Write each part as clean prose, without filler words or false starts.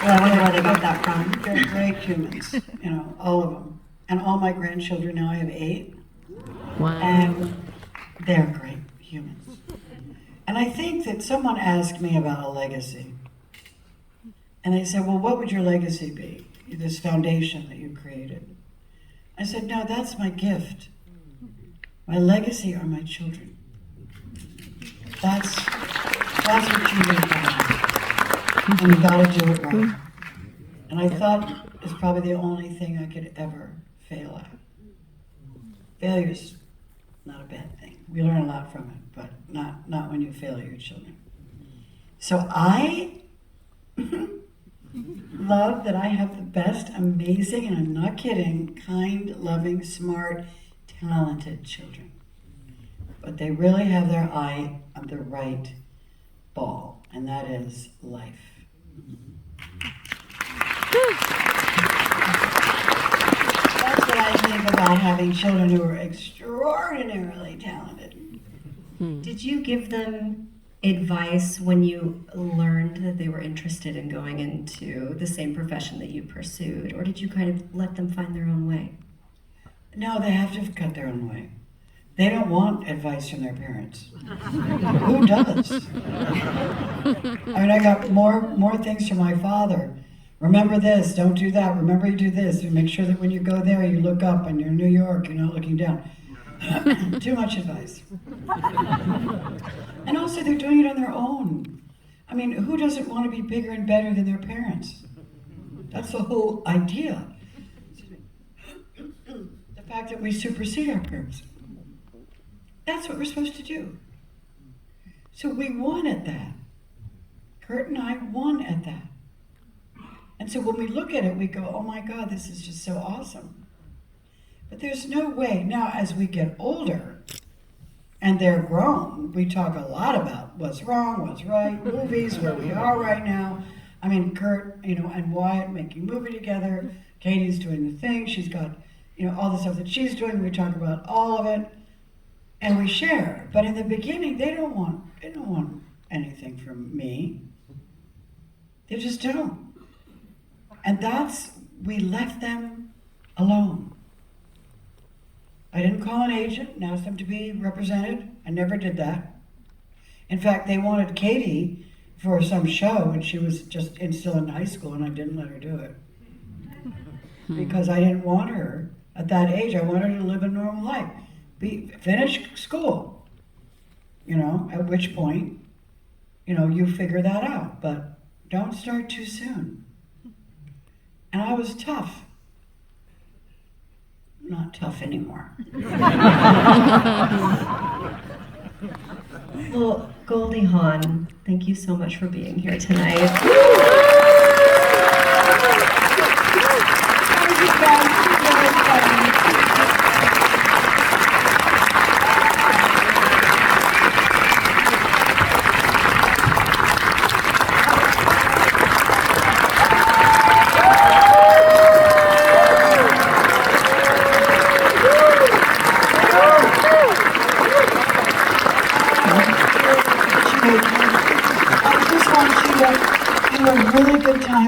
Well, I wonder where they got that from. They're great humans, all of them. And all my grandchildren, now I have 8, Wow. and they're great humans. And I think that someone asked me about a legacy. And they said, well, what would your legacy be? This foundation that you created. I said, no, that's my gift. My legacy are my children. That's what you need to have. And you gotta do it right. And I thought it's probably the only thing I could ever fail at. Failure's not a bad thing. We learn a lot from it, but not when you fail your children. So I love that I have the best, amazing, and I'm not kidding, kind, loving, smart, talented children. But they really have their eye on the right ball, and that is life. That's what I think about having children who are extraordinarily talented. Did you give them advice when you learned that they were interested in going into the same profession that you pursued, or did you kind of let them find their own way? No, they have to cut their own way. They don't want advice from their parents. Who does? I mean, I got more things from my father. Remember this, don't do that, remember you do this, and make sure that when you go there, you look up and you're in New York, you're not looking down. Too much advice. And also, they're doing it on their own. I mean, who doesn't want to be bigger and better than their parents? That's the whole idea. The fact that we supersede our parents. That's what we're supposed to do. So we won at that. Kurt and I won at that. And so when we look at it, we go, oh my God, this is just so awesome. But there's no way. Now, as we get older, and they're grown, we talk a lot about what's wrong, what's right, movies, where we are right now. I mean, Kurt, and Wyatt making a movie together. Katie's doing the thing. She's got, all the stuff that she's doing. We talk about all of it, and we share. But in the beginning, they don't want anything from me. They just don't. And we left them alone. I didn't call an agent and ask them to be represented. I never did that. In fact, they wanted Katie for some show, and she was just still in high school, and I didn't let her do it. Because I didn't want her at that age. I wanted her to live a normal life. Finish school. At which point, you figure that out. But don't start too soon. And I was tough. Not tough anymore. Well, Goldie Hawn, thank you so much for being here tonight.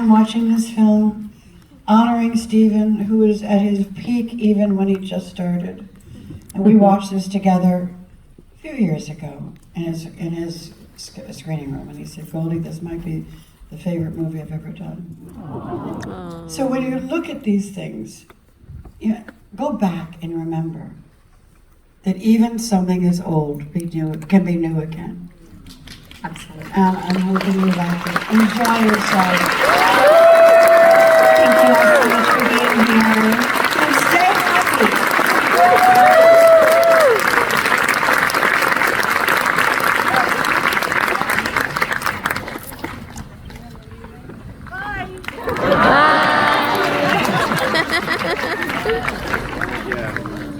Watching this film, honoring Stephen, who was at his peak even when he just started. And we watched this together a few years ago in his screening room, and he said, Goldie, this might be the favorite movie I've ever done. Aww. So when you look at these things, go back and remember that even something as old can be new again. Absolutely. And I'm hoping you like it. Enjoy yourself. Thank you all so much for being here. And stay happy. Bye. Bye.